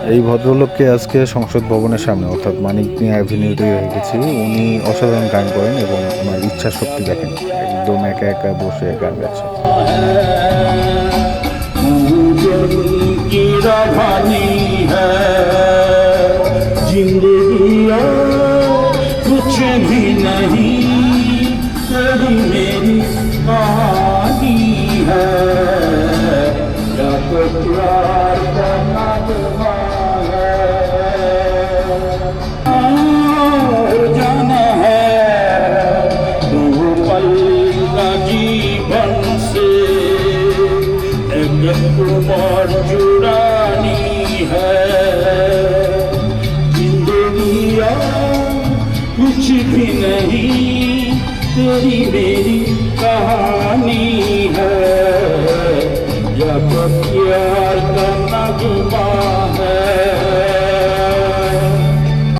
এই ভদ্রলোককে আজকে সংসদ ভবনের সামনে অর্থাৎ মানিক মিয়া অ্যাভিনিউতে রেখেছি। উনি অসাধারণ গান করেন এবং ওনার ইচ্ছা শক্তি দেখেন, একদম একা একা বসে গান গাচ্ছে। कुछ भी नहीं तेरी मेरी कहानी है या तो प्यार का नगमा है जाना है दो पल का जीवन से एक उम्र जुड़ानी है कुछ भी नहीं तेरी मेरी कहानी है या तो प्यार का नगमा है।